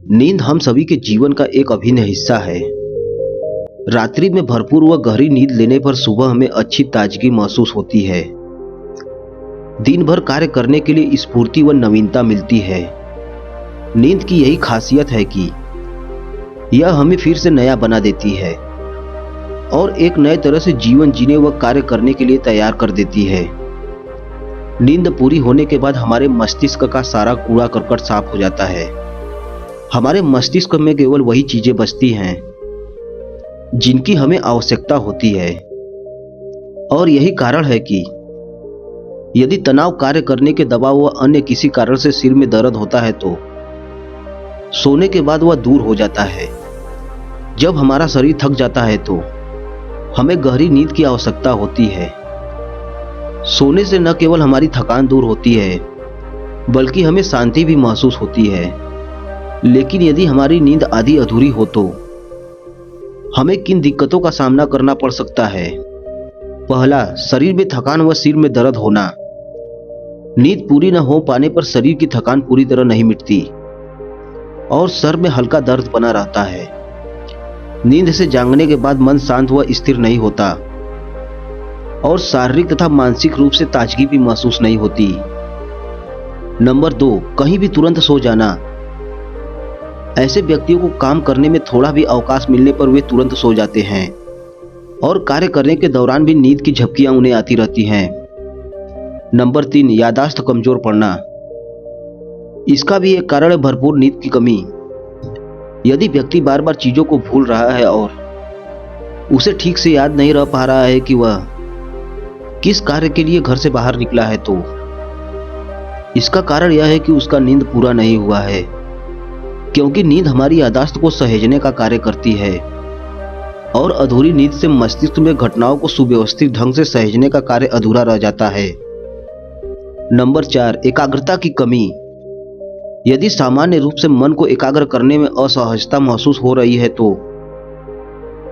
नींद हम सभी के जीवन का एक अभिन्न हिस्सा है। रात्रि में भरपूर व गहरी नींद लेने पर सुबह हमें अच्छी ताजगी महसूस होती है। दिन भर कार्य करने के लिए स्फूर्ति व नवीनता मिलती है। नींद की यही खासियत है कि यह हमें फिर से नया बना देती है और एक नए तरह से जीवन जीने व कार्य करने के लिए तैयार कर देती है। नींद पूरी होने के बाद हमारे मस्तिष्क का सारा कूड़ा करकट साफ हो जाता है। हमारे मस्तिष्क में केवल वही चीजें बचती हैं जिनकी हमें आवश्यकता होती है। और यही कारण है कि यदि तनाव, कार्य करने के दबाव व अन्य किसी कारण से सिर में दर्द होता है तो सोने के बाद वह दूर हो जाता है। जब हमारा शरीर थक जाता है तो हमें गहरी नींद की आवश्यकता होती है। सोने से न केवल हमारी थकान दूर होती है बल्कि हमें शांति भी महसूस होती है। लेकिन यदि हमारी नींद आधी अधूरी हो तो हमें किन दिक्कतों का सामना करना पड़ सकता है। पहला, शरीर में थकान व सिर में दर्द होना। नींद पूरी न हो पाने पर शरीर की थकान पूरी तरह नहीं मिटती और सर में हल्का दर्द बना रहता है। नींद से जागने के बाद मन शांत व स्थिर नहीं होता और शारीरिक तथा मानसिक रूप से ताजगी भी महसूस नहीं होती। नंबर 2, कहीं भी तुरंत सो जाना। ऐसे व्यक्तियों को काम करने में थोड़ा भी अवकाश मिलने पर वे तुरंत सो जाते हैं और कार्य करने के दौरान भी नींद की झपकियां उन्हें आती रहती हैं। नंबर 3, याददाश्त कमजोर पड़ना। इसका भी एक कारण है भरपूर नींद की कमी। यदि व्यक्ति बार बार चीजों को भूल रहा है और उसे ठीक से याद नहीं रह पा रहा है कि वह किस कार्य के लिए घर से बाहर निकला है तो इसका कारण यह है कि उसका नींद पूरा नहीं हुआ है। क्योंकि नींद हमारी याददाश्त को सहेजने का कार्य करती है और अधूरी नींद से मस्तिष्क में घटनाओं को सुव्यवस्थित ढंग से सहेजने का कार्य अधूरा रह जाता है। नंबर 4, एकाग्रता की कमी। यदि सामान्य रूप से मन को एकाग्र करने में असहजता महसूस हो रही है तो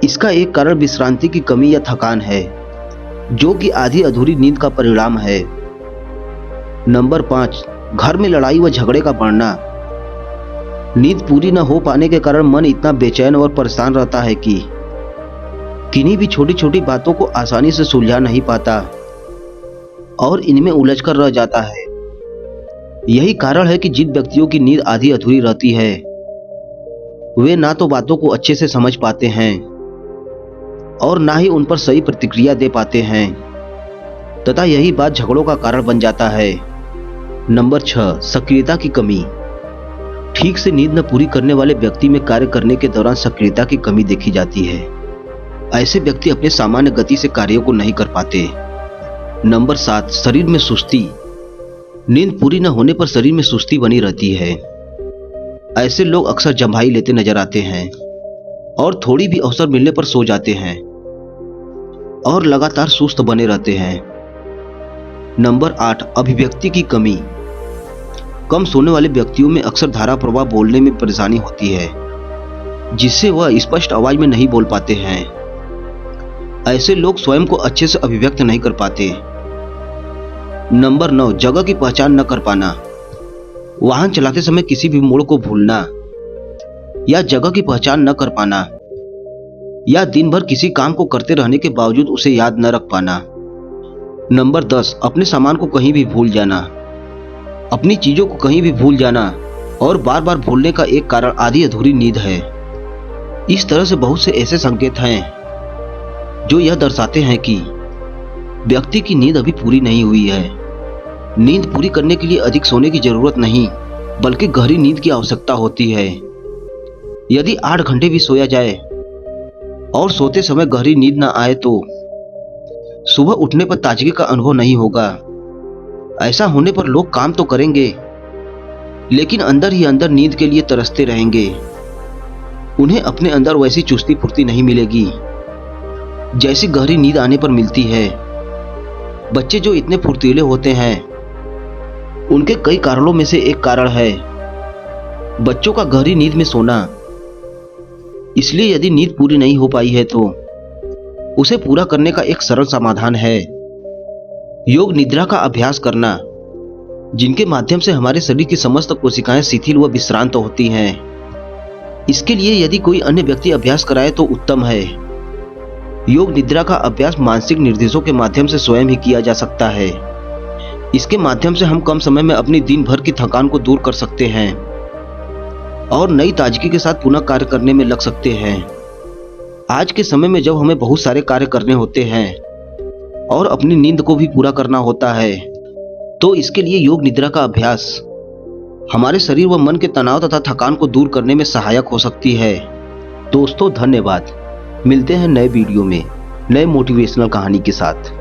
इसका एक कारण विश्रांति की कमी या थकान है, जो कि आधी अधूरी नींद का परिणाम है। नंबर 5, घर में लड़ाई व झगड़े का बढ़ना। नींद पूरी न हो पाने के कारण मन इतना बेचैन और परेशान रहता है कि किन्हीं भी छोटी छोटी बातों को आसानी से सुलझा नहीं पाता और इनमें उलझकर रह जाता है। यही कारण है कि जिन व्यक्तियों की नींद आधी अधूरी रहती है वे ना तो बातों को अच्छे से समझ पाते हैं और ना ही उन पर सही प्रतिक्रिया दे पाते हैं तथा यही बात झगड़ों का कारण बन जाता है। नंबर 6, सक्रियता की कमी। ठीक से नींद न पूरी करने वाले व्यक्ति में कार्य करने के दौरान सक्रियता की कमी देखी जाती है। ऐसे व्यक्ति अपने सामान्य गति से कार्यों को नहीं कर पाते। नंबर 7, शरीर में सुस्ती। नींद पूरी न होने पर शरीर में सुस्ती बनी रहती है। ऐसे लोग अक्सर जम्हाई लेते नजर आते हैं और थोड़ी भी अवसर मिलने पर सो जाते हैं और लगातार सुस्त बने रहते हैं। नंबर 8, अभिव्यक्ति की कमी। कम सोने वाले व्यक्तियों में अक्सर धारा प्रवाह बोलने में परेशानी होती है, जिससे वह स्पष्ट आवाज में नहीं बोल पाते हैं। ऐसे लोग स्वयं को अच्छे से अभिव्यक्त नहीं कर पाते। नंबर 9, जगह की पहचान न कर पाना। वाहन चलाते समय किसी भी मोड़ को भूलना या जगह की पहचान न कर पाना या दिन भर किसी काम को करते रहने के बावजूद उसे याद न रख पाना। नंबर 10, अपने सामान को कहीं भी भूल जाना। अपनी चीजों को कहीं भी भूल जाना और बार बार भूलने का एक कारण आधी अधूरी नींद है। इस तरह से बहुत से ऐसे संकेत हैं जो यह दर्शाते हैं कि व्यक्ति की नींद अभी पूरी नहीं हुई है। नींद पूरी करने के लिए अधिक सोने की जरूरत नहीं बल्कि गहरी नींद की आवश्यकता होती है। यदि 8 घंटे भी सोया जाए और सोते समय गहरी नींद न आए तो सुबह उठने पर ताजगी का अनुभव नहीं होगा। ऐसा होने पर लोग काम तो करेंगे लेकिन अंदर ही अंदर नींद के लिए तरसते रहेंगे। उन्हें अपने अंदर वैसी चुस्ती फुर्ती नहीं मिलेगी जैसी गहरी नींद आने पर मिलती है। बच्चे जो इतने फुर्तीले होते हैं उनके कई कारणों में से एक कारण है बच्चों का गहरी नींद में सोना। इसलिए यदि नींद पूरी नहीं हो पाई है तो उसे पूरा करने का एक सरल समाधान है योग निद्रा का अभ्यास करना, जिनके माध्यम से हमारे शरीर की समस्त कोशिकाएं शिथिल व विश्रांत होती हैं इसके लिए यदि कोई अन्य व्यक्ति अभ्यास कराए तो उत्तम है। योग निद्रा का अभ्यास मानसिक निर्देशों के माध्यम से स्वयं ही किया जा सकता है। इसके माध्यम से हम कम समय में अपनी दिन भर की थकान को दूर कर सकते हैं और नई ताजगी के साथ पुनः कार्य करने में लग सकते हैं। आज के समय में जब हमें बहुत सारे कार्य करने होते हैं और अपनी नींद को भी पूरा करना होता है, तो इसके लिए योग निद्रा का अभ्यास हमारे शरीर व मन के तनाव तथा थकान को दूर करने में सहायक हो सकती है। दोस्तों, धन्यवाद। मिलते हैं नए वीडियो में नए मोटिवेशनल कहानी के साथ।